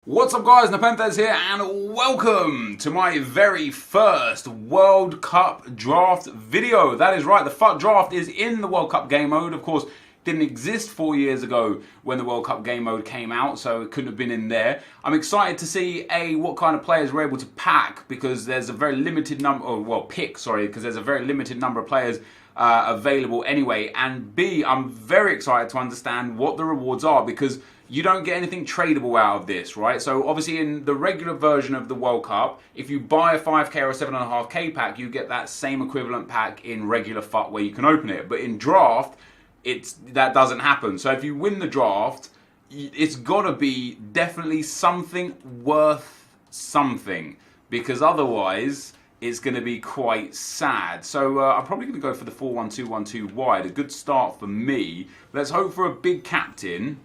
What's up guys, NepentheZ here and welcome to my very first World Cup draft video. That is right, the FUT draft is in the World Cup game mode. Of course, didn't exist 4 years ago when the World Cup game mode came out, so it couldn't have been in there. I'm excited to see what kind of players we're able to pack, because there's a very limited number, because there's a very limited number of players available anyway, and B, I'm very excited to understand what the rewards are, because you don't get anything tradable out of this, right? So obviously in the regular version of the World Cup, if you buy a 5k or a 7.5k pack, you get that same equivalent pack in regular FUT where you can open it. But in draft, that doesn't happen. So if you win the draft, it's got to be definitely something worth something, because otherwise it's going to be quite sad. So I'm probably going to go for the 4-1-2-1-2 wide. A good start for me. Let's hope for a big captain.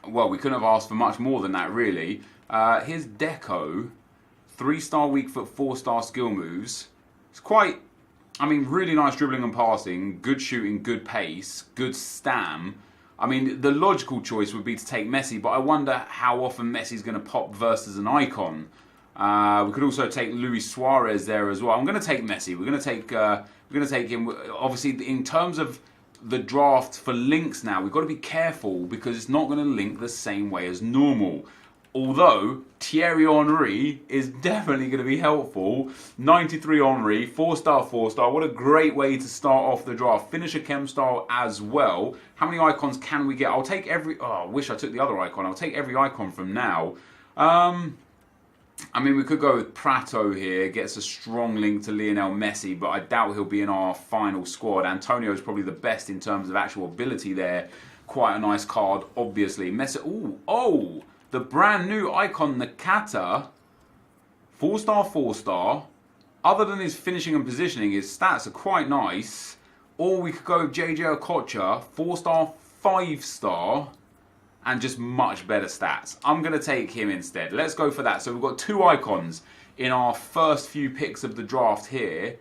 Well, we couldn't have asked for much more than that, really. Here's Deco. 3-star weak foot, 4-star skill moves. It's quite, really nice dribbling and passing, good shooting, good pace, good stam. The logical choice would be to take Messi, but I wonder how often Messi's going to pop versus an icon. We could also take Luis Suarez there as well. I'm going to take Messi. We're going to take him. Obviously, in terms of the draft for links now, we've got to be careful because it's not going to link the same way as normal. Although Thierry Henry is definitely going to be helpful. 93 Henry, 4-star, 4-star. What a great way to start off the draft. Finisher chem style as well. How many icons can we get? I'll take every... Oh, I wish I took the other icon. I'll take every icon from now. We could go with Prato here, gets a strong link to Lionel Messi, but I doubt he'll be in our final squad. Antonio is probably the best in terms of actual ability there. Quite a nice card, obviously. Messi, oh, the brand new icon, Nakata. 4-star, 4-star. Other than his finishing and positioning, his stats are quite nice. Or we could go with JJ Okocha, 4-star, 5-star. And just much better stats. I'm going to take him instead. Let's go for that. So we've got two icons in our first few picks of the draft here.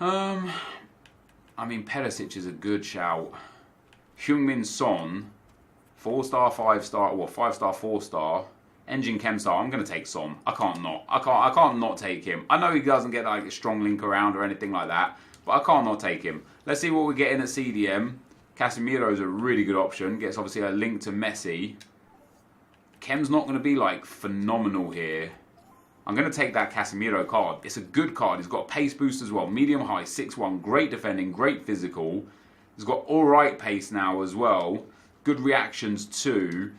Perisic is a good shout. Heung-min Son, 4-star, 5-star, or 5-star, 4-star. Engine Chem star. I'm going to take Son. I can't not take him. I know he doesn't get like a strong link around or anything like that, but I can't not take him. Let's see what we get in at CDM. Casemiro is a really good option. Gets obviously a link to Messi. Chem's not going to be like phenomenal here. I'm going to take that Casemiro card. It's a good card. He's got a pace boost as well. Medium high, 6'1". Great defending, great physical. He's got alright pace now as well. Good reactions too.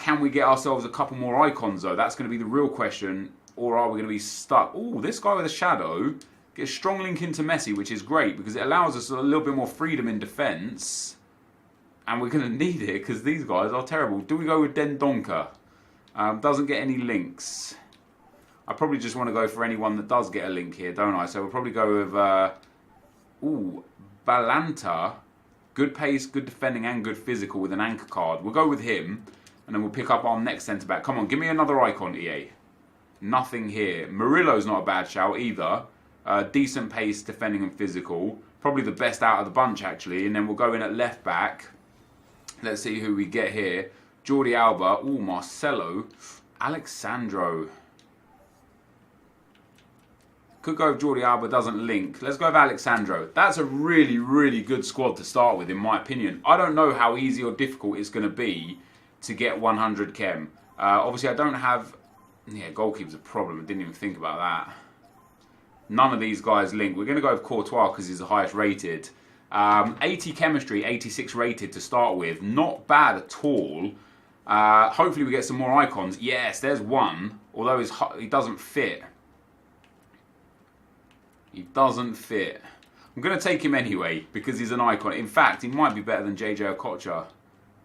Can we get ourselves a couple more icons though? That's going to be the real question. Or are we going to be stuck? Oh, this guy with a shadow gets a strong link into Messi, which is great because it allows us a little bit more freedom in defence. And we're going to need it because these guys are terrible. Do we go with Dendonka? Doesn't get any links. I probably just want to go for anyone that does get a link here, don't I? So we'll probably go with... Balanta. Good pace, good defending and good physical with an anchor card. We'll go with him. And then we'll pick up our next centre-back. Come on, give me another icon, EA. Nothing here. Murillo's not a bad shout either. Decent pace, defending and physical. Probably the best out of the bunch, actually. And then we'll go in at left-back. Let's see who we get here. Jordi Alba. Ooh, Marcelo. Alexandro. Could go if Jordi Alba doesn't link. Let's go with Alexandro. That's a really, really good squad to start with, in my opinion. I don't know how easy or difficult it's going to be to get 100 chem. Obviously, I don't have... Yeah, goalkeeper's a problem. I didn't even think about that. None of these guys link. We're going to go with Courtois because he's the highest rated. 80 chemistry, 86 rated to start with. Not bad at all. Hopefully we get some more icons. Yes, there's one. Although he doesn't fit. He doesn't fit. I'm going to take him anyway because he's an icon. In fact, he might be better than JJ Okocha.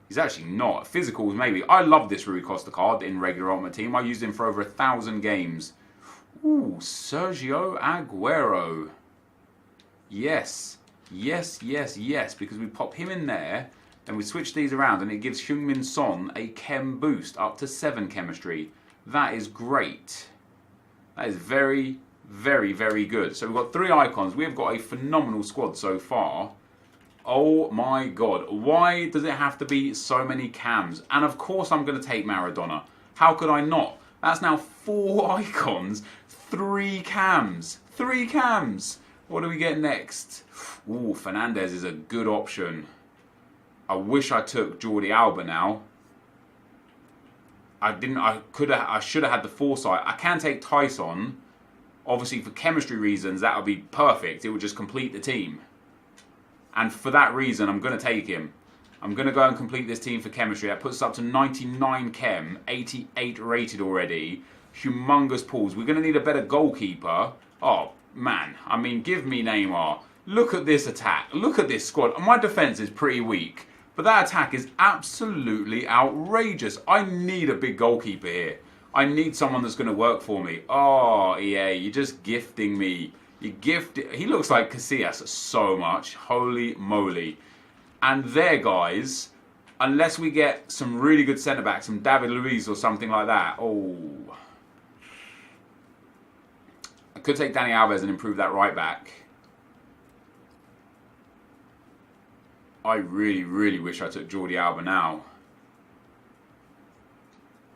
He's actually not. Physicals, maybe. I love this Rui Costa card in regular Ultimate Team. I used him for over 1,000 games. Ooh, Sergio Aguero. Yes. Yes, yes, yes. Because we pop him in there, then we switch these around, and it gives Heung-min Son a chem boost up to 7 chemistry. That is great. That is very, very, very good. So we've got 3 icons. We've got a phenomenal squad so far. Oh my god, why does it have to be so many cams? And of course I'm going to take Maradona. How could I not? That's now 4 icons, 3 cams. 3 cams. What do we get next? Ooh, Fernandez is a good option. I wish I took Jordi Alba now. I should have had the foresight. I can take Tyson. Obviously, for chemistry reasons, that would be perfect. It would just complete the team. And for that reason, I'm going to take him. I'm going to go and complete this team for chemistry. That puts us up to 99 chem, 88 rated already. Humongous pools. We're going to need a better goalkeeper. Oh, man. I mean, give me Neymar. Look at this attack. Look at this squad. My defence is pretty weak. But that attack is absolutely outrageous. I need a big goalkeeper here. I need someone that's going to work for me. Oh, EA, you're just gifting me. He looks like Casillas so much. Holy moly. And there, guys, unless we get some really good centre-backs, some David Luiz or something like that. Oh. I could take Dani Alves and improve that right back. I really, really wish I took Jordi Alba now.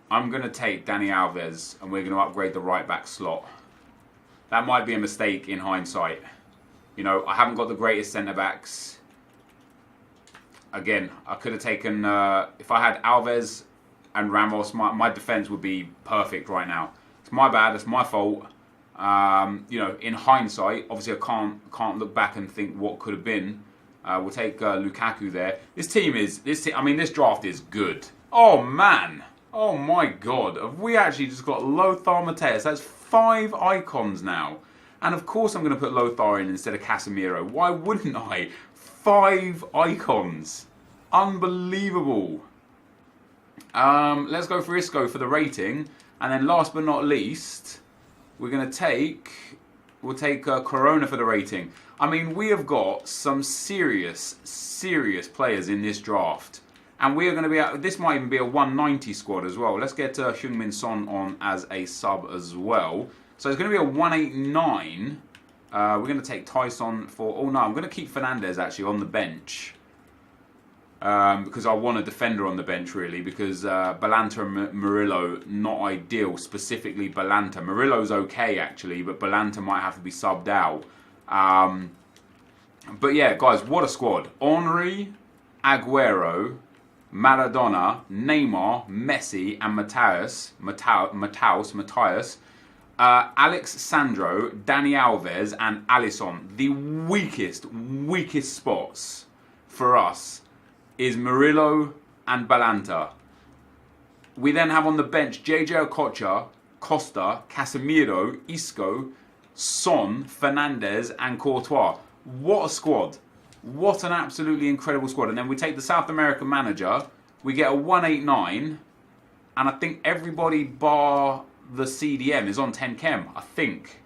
I'm going to take Dani Alves and we're going to upgrade the right back slot. That might be a mistake in hindsight. You know, I haven't got the greatest centre-backs. Again, I could have taken... if I had Alves and Ramos, my defence would be perfect right now. It's my bad. It's my fault. You know, in hindsight, obviously I can't look back and think what could have been. We'll take Lukaku there. This draft is good. Oh, man. Oh, my God. Have we actually just got Lothar Matthäus? That's 5 icons now. And, of course, I'm going to put Lothar in instead of Casemiro. Why wouldn't I? 5 icons. Unbelievable. Let's go for Isco for the rating. And then, last but not least, we'll take Corona for the rating. I mean, we have got some serious players in this draft. And we are going to be this might even be a 190 squad as well. Let's get Heung-min Son on as a sub as well. So it's going to be a 189. We're going to take Tyson for... Oh, no, I'm going to keep Fernandez actually on the bench. Because I want a defender on the bench, really. Because Balanta and Murillo, not ideal. Specifically, Balanta. Murillo's okay, actually. But Balanta might have to be subbed out. But yeah, guys, what a squad. Henry, Aguero, Maradona, Neymar, Messi, and Matthias, Alex Sandro, Dani Alves, and Alisson. The weakest spots for us is Murillo and Balanta. We then have on the bench JJ Okocha, Costa, Casemiro, Isco, Son, Fernandez, and Courtois. What a squad. What an absolutely incredible squad. And then we take the South American manager. We get a 189. And I think everybody bar the CDM is on 10 chem. I think.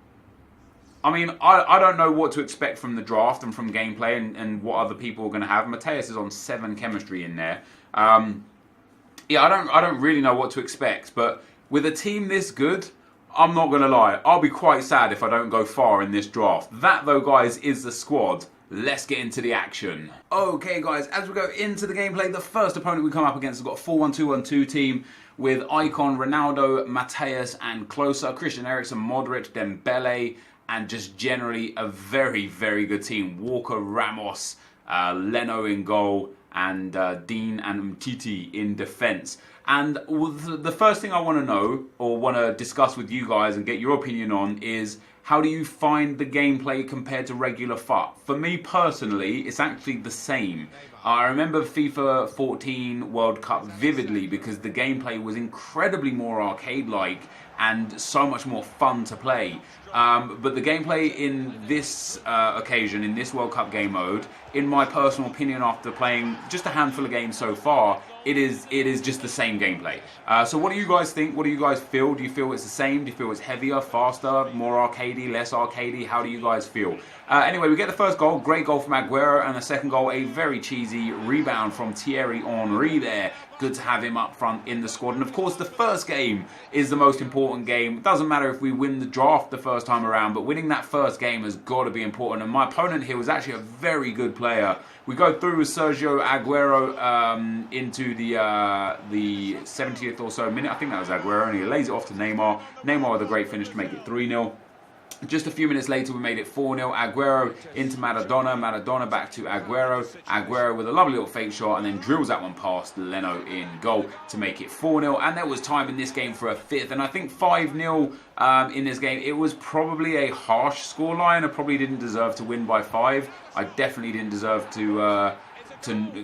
I mean, I don't know what to expect from the draft and from gameplay and what other people are going to have. Matthäus is on 7 chemistry in there. Yeah, I don't really know what to expect. But with a team this good, I'm not going to lie. I'll be quite sad if I don't go far in this draft. That, though, guys, is the squad. Let's get into the action. Okay, guys, as we go into the gameplay, the first opponent we come up against has got a 4-1-2-1-2 team with Icon, Ronaldo, Matthäus, and Klose, Christian Eriksen, Modric, Dembele, and just generally a very, very good team. Walker, Ramos, Leno in goal, and Dean and Umtiti in defence. And the first thing I want to know, or want to discuss with you guys and get your opinion on, is how do you find the gameplay compared to regular FUT? For me personally, it's actually the same. I remember FIFA 14 World Cup vividly because the gameplay was incredibly more arcade-like and so much more fun to play. But the gameplay in this occasion, in this World Cup game mode, in my personal opinion after playing just a handful of games so far, it is just the same gameplay. So what do you guys think? What do you guys feel? Do you feel it's the same? Do you feel it's heavier, faster, more arcadey, less arcadey? How do you guys feel? Anyway, we get the first goal. Great goal from Aguero. And the second goal, a very cheesy rebound from Thierry Henry there. Good to have him up front in the squad. And of course, the first game is the most important game. It doesn't matter if we win the draft the first time around, but winning that first game has got to be important. And my opponent here was actually a very good player We go through with Sergio Aguero into the 70th or so minute. I think that was Aguero, and he lays it off to Neymar. Neymar with a great finish to make it 3-0. Just a few minutes later, we made it 4-0. Aguero into Maradona. Maradona back to Aguero. Aguero with a lovely little fake shot and then drills that one past Leno in goal to make it 4-0. And there was time in this game for a fifth. And I think 5-0 in this game, it was probably a harsh scoreline. I probably didn't deserve to win by 5. I definitely didn't deserve to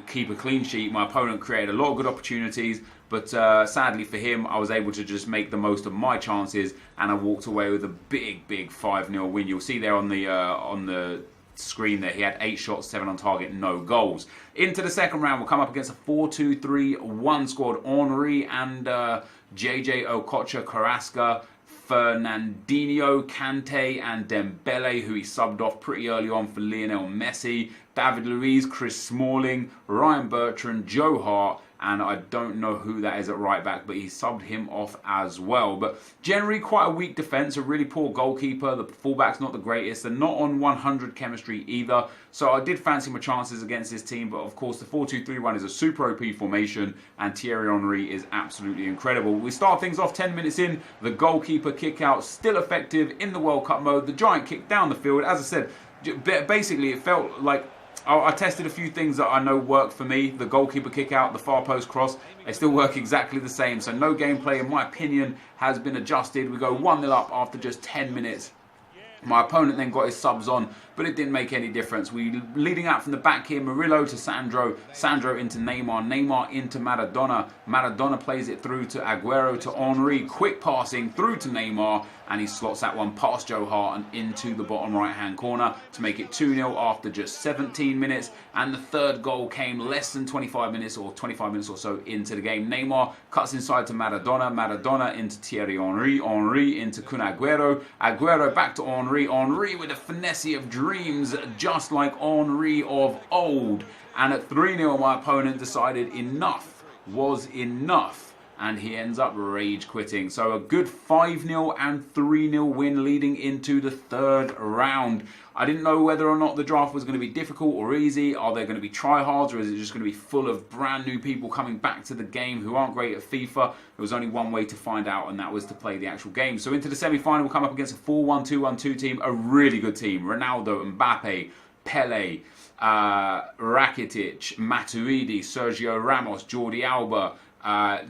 keep a clean sheet. My opponent created a lot of good opportunities, but sadly for him, I was able to just make the most of my chances, and I walked away with a big 5-0 win. You'll see there on the screen there, he had 8 shots, 7 on target, no goals. Into the second round, we'll come up against a 4-2-3-1 squad. Henry and JJ Okocha, Carrasco, Fernandinho, Kante and Dembele, who he subbed off pretty early on for Lionel Messi, David Luiz, Chris Smalling, Ryan Bertrand, Joe Hart, and I don't know who that is at right back, but he subbed him off as well. But generally quite a weak defence, a really poor goalkeeper. The fullback's not the greatest. They're not on 100 chemistry either. So I did fancy my chances against this team, but of course the 4-2-3-1 is a super OP formation, and Thierry Henry is absolutely incredible. We start things off 10 minutes in. The goalkeeper kick out, still effective in the World Cup mode. The giant kick down the field. As I said, basically it felt like I tested a few things that I know worked for me. The goalkeeper kick out, the far post cross, they still work exactly the same. So no gameplay, in my opinion, has been adjusted. We go 1-0 up after just 10 minutes. My opponent then got his subs on, but it didn't make any difference. We leading out from the back here, Murillo to Sandro, Sandro into Neymar, Neymar into Maradona, Maradona plays it through to Aguero to Henry, quick passing through to Neymar, and he slots that one past Joe Hart and into the bottom right hand corner to make it 2-0 after just 17 minutes. And the third goal came less than 25 minutes or 25 minutes or so into the game. Neymar cuts inside to Maradona, Maradona into Thierry Henry, Henry into Kun Aguero, Aguero back to Henry, Henry with a finesse of dreams just like Henry of old. And at 3-0 my opponent decided enough was enough, and he ends up rage quitting. So a good 5-0 and 3-0 win leading into the third round. I didn't know whether or not the draft was going to be difficult or easy. Are there going to be tryhards, or is it just going to be full of brand new people coming back to the game who aren't great at FIFA? There was only one way to find out, and that was to play the actual game. So into the semi-final, we'll come up against a 4-1-2-1-2 team, a really good team. Ronaldo, Mbappe, Pele, Rakitic, Matuidi, Sergio Ramos, Jordi Alba,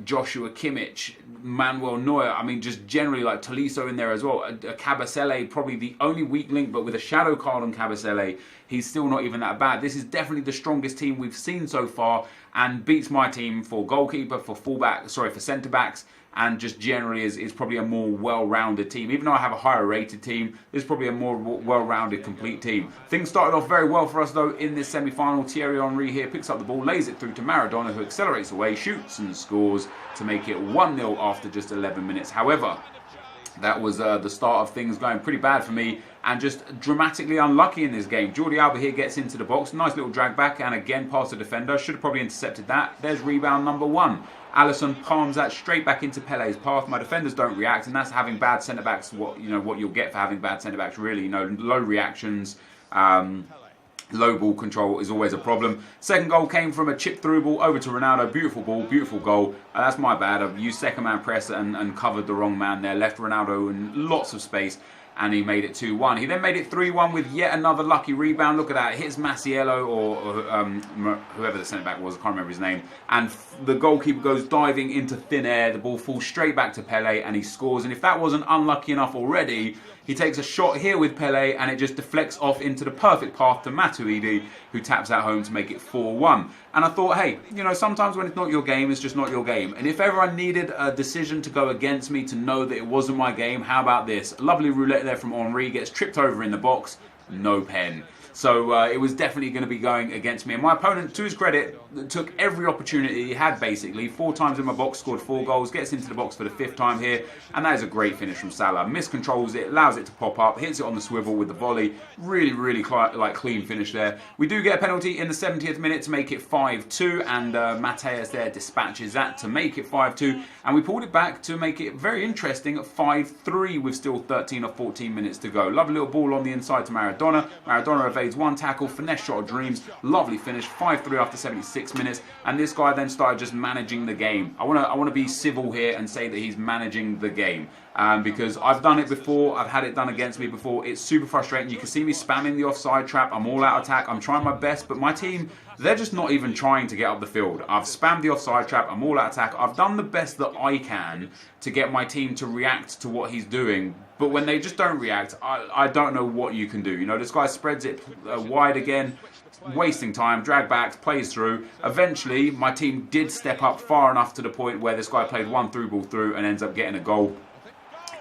Joshua Kimmich, Manuel Neuer. I mean, just generally like Tolisso in there as well. Cabasele, probably the only weak link, but with a shadow card on Cabasele, he's still not even that bad. This is definitely the strongest team we've seen so far, and beats my team for goalkeeper, for fullback, for centre backs, and just generally is probably a more well-rounded team. Even though I have a higher rated team, this is probably a more well-rounded, complete team. Things started off very well for us though in this semi-final. Thierry Henry here picks up the ball, lays it through to Maradona, who accelerates away, shoots and scores to make it 1-0 after just 11 minutes. However, that was the start of things going pretty bad for me, and just dramatically unlucky in this game. Jordi Alba here gets into the box, nice little drag back, and again past the defender. Should have probably intercepted that. There's rebound number 1. Alisson palms that straight back into Pele's path. My defenders don't react, and that's having bad centre backs. What you'll get for having bad centre backs. Really, low reactions. Low ball control is always a problem. Second goal came from a chip through ball over to Ronaldo. Beautiful ball, beautiful goal. That's my bad. I've used second man press and covered the wrong man there. Left Ronaldo in lots of space, and he made it 2-1. He then made it 3-1 with yet another lucky rebound. Look at that. It hits Masiello or whoever the centre back was. I can't remember his name. And the goalkeeper goes diving into thin air. The ball falls straight back to Pele, and he scores. And if that wasn't unlucky enough already, he takes a shot here with Pele, and it just deflects off into the perfect path to Matuidi, who taps that home to make it 4-1. And I thought, hey, sometimes when it's not your game, it's just not your game. And if ever I needed a decision to go against me to know that it wasn't my game, how about this? A lovely roulette there from Henry, gets tripped over in the box, no pen. So it was definitely going to be going against me. And my opponent, to his credit, took every opportunity he had, basically. 4 times in my box, scored 4 goals, gets into the box for the 5th time here. And that is a great finish from Salah. Miscontrols it, allows it to pop up, hits it on the swivel with the volley. Really, really clean finish there. We do get a penalty in the 70th minute to make it 5-2. And Mateus there dispatches that to make it 5-2. And we pulled it back to make it very interesting at 5-3 with still 13 or 14 minutes to go. Lovely little ball on the inside to Maradona. Maradona saves, 1 tackle, finesse shot of dreams, lovely finish, 5-3 after 76 minutes, and this guy then started just managing the game. I want to be civil here and say that he's managing the game. Because I've done it before, I've had it done against me before. It's super frustrating. You can see me spamming the offside trap. I'm all out attack. I'm trying my best, but my team, they're just not even trying to get up the field. I've spammed the offside trap. I'm all out attack. I've done the best that I can to get my team to react to what he's doing. But when they just don't react, I don't know what you can do. You know, this guy spreads it wide again, wasting time, drag backs, plays through. Eventually, my team did step up far enough to the point where this guy played 1 through ball through and ends up getting a goal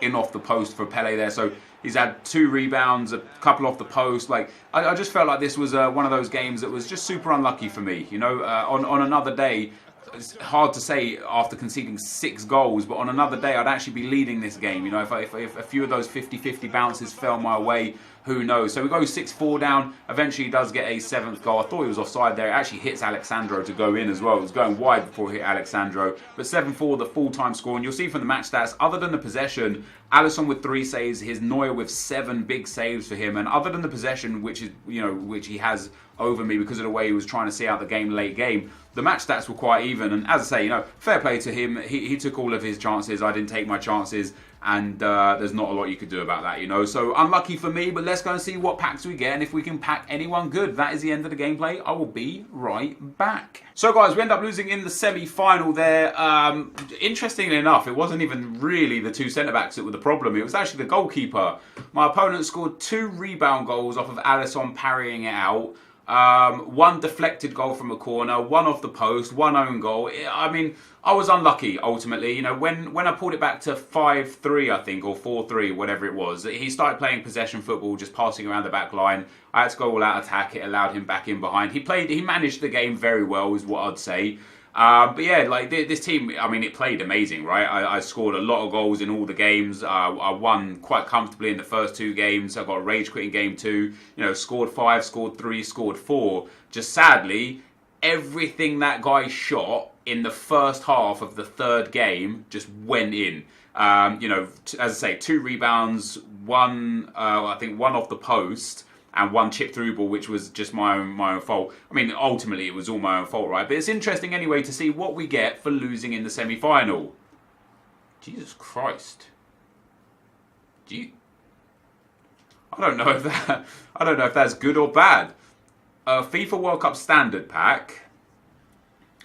in off the post for Pele there. So he's had 2 rebounds, a couple off the post. Like, I just felt like this was one of those games that was just super unlucky for me. You know, on another day, it's hard to say after conceding 6 goals, but on another day I'd actually be leading this game. You know, if a few of those 50-50 bounces fell my way, who knows? So we go 6-4 down. Eventually he does get a 7th goal. I thought he was offside there. It actually hits Alexandro to go in as well. It was going wide before it hit Alexandro. But 7-4, the full-time score. And you'll see from the match stats, other than the possession, Alisson with 3 saves, his Neuer with 7 big saves for him. And other than the possession, which he has over me because of the way he was trying to see out the game late game, the match stats were quite even. And as I say, you know, fair play to him. He took all of his chances. I didn't take my chances. And there's not a lot you could do about that, you know. So unlucky for me, but let's go and see what packs we get and if we can pack anyone good. That is the end of the gameplay. I will be right back. So guys, we end up losing in the semi-final there. Interestingly enough, it wasn't even really the 2 centre-backs that were the problem. It was actually the goalkeeper. My opponent scored 2 rebound goals off of Alisson parrying it out. 1 deflected goal from a corner, 1 off the post, 1 own goal. I mean, I was unlucky ultimately. You know, when I pulled it back to 5-3, I think, or 4-3, whatever it was, he started playing possession football, just passing around the back line. I had to go all out attack. It allowed him back in behind. He managed the game very well, is what I'd say. But yeah, like this team, I mean, it played amazing, right? I scored a lot of goals in all the games. I won quite comfortably in the first 2 games. I got a rage quit in game 2. You know, scored 5, scored 3, scored 4. Just sadly, everything that guy shot in the first half of the 3rd game just went in. You know, as I say, 2 rebounds, 1, I think 1 off the post, and 1 chip through ball, which was just my own fault. I mean, ultimately, it was all my own fault, right? But it's interesting anyway to see what we get for losing in the semi-final. Jesus Christ. I don't know if that's good or bad. A FIFA World Cup Standard Pack,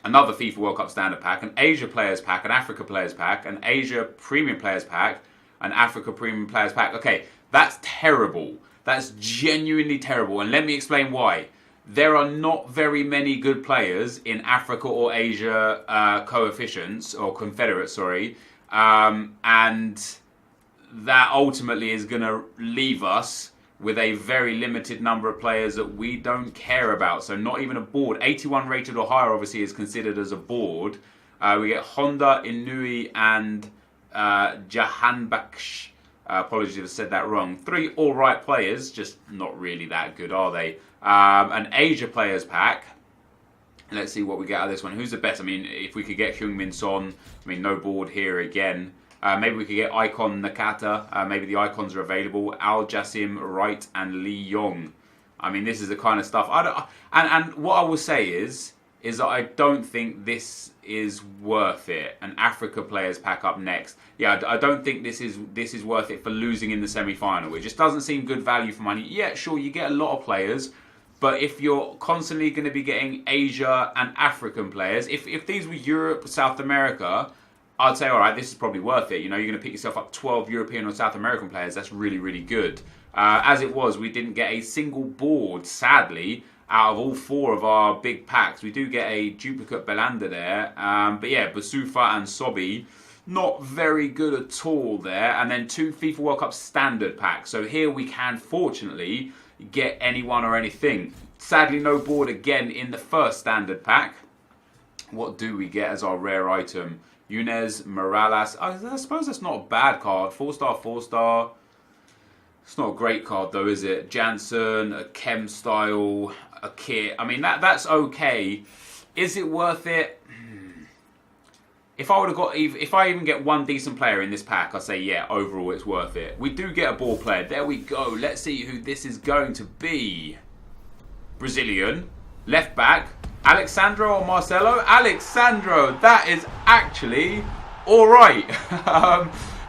another FIFA World Cup Standard Pack, an Asia Players Pack, an Africa Players Pack, an Asia Premium Players Pack, an Africa Premium Players Pack. Okay, that's terrible. That's genuinely terrible, and let me explain why. There are not very many good players in Africa or Asia coefficients, or confederates, sorry, and that ultimately is going to leave us with a very limited number of players that we don't care about. So not even a board. 81 rated or higher obviously is considered as a board. We get Honda, Inui, and Jahanbaksh. Apologies if I said that wrong. 3 alright players, just not really that good, are they? An Asia Players Pack. Let's see what we get out of this one. Who's the best? I mean, if we could get Heung-min Son, I mean, no board here again. Maybe we could get Icon Nakata. Maybe the icons are available. Al Jassim, Wright, and Lee Yong. I mean, this is the kind of stuff. And what I will say is that I don't think this is worth it. An Africa Players Pack up next. Yeah, I don't think this is worth it for losing in the semi-final. It just doesn't seem good value for money. Yeah, sure, you get a lot of players, but if you're constantly going to be getting Asia and African players, if these were Europe, South America, I'd say, all right, this is probably worth it. You know, you're going to pick yourself up 12 European or South American players. That's really, really good. As it was, we didn't get a single board, sadly, out of all 4 of our big packs. We do get a duplicate Belanda there. But yeah, Basufa and Sobi, not very good at all there. And then 2 FIFA World Cup Standard Packs. So here we can, fortunately, get anyone or anything. Sadly, no board again in the first Standard Pack. What do we get as our rare item? Yunez, Morales. I suppose that's not a bad card. 4-star, 4-star. It's not a great card though, is it? Jansen, a Chem style, a kit. I mean, that's okay. Is it worth it? If I even get 1 decent player in this pack, I say yeah, overall it's worth it. We do get a ball player. There we go. Let's see who this is going to be. Brazilian, left back, Alexandro or Marcelo? Alexandro, that is actually alright.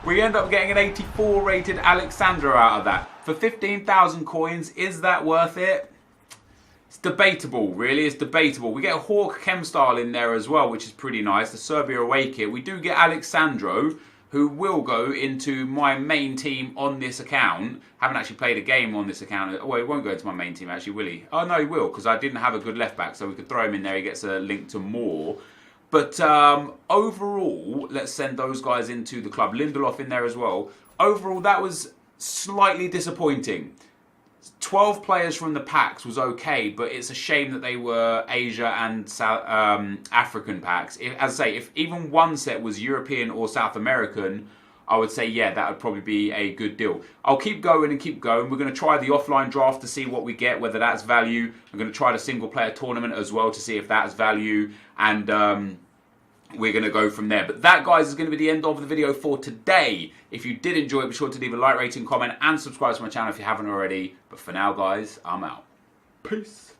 We end up getting an 84 rated Alexandro out of that. For 15,000 coins, is that worth it? It's debatable, really. It's debatable. We get a Hawk Chem style in there as well, which is pretty nice. The Serbia away kit. We do get Alexandro, who will go into my main team on this account. Haven't actually played a game on this account. Well, he won't go into my main team, actually, will he? Oh, no, he will, because I didn't have a good left back, so we could throw him in there. He gets a link to more. But overall, let's send those guys into the club. Lindelof in there as well. Overall, that was slightly disappointing. 12 players from the packs was okay, but it's a shame that they were Asia and South, African packs. As I say, if even one set was European or South American, I would say, yeah, that would probably be a good deal. I'll keep going and keep going. We're going to try the offline draft to see what we get, whether that's value. I'm going to try the single player tournament as well to see if that's value. And we're going to go from there. But that, guys, is going to be the end of the video for today. If you did enjoy it, be sure to leave a like, rating, comment, and subscribe to my channel if you haven't already. But for now, guys, I'm out. Peace.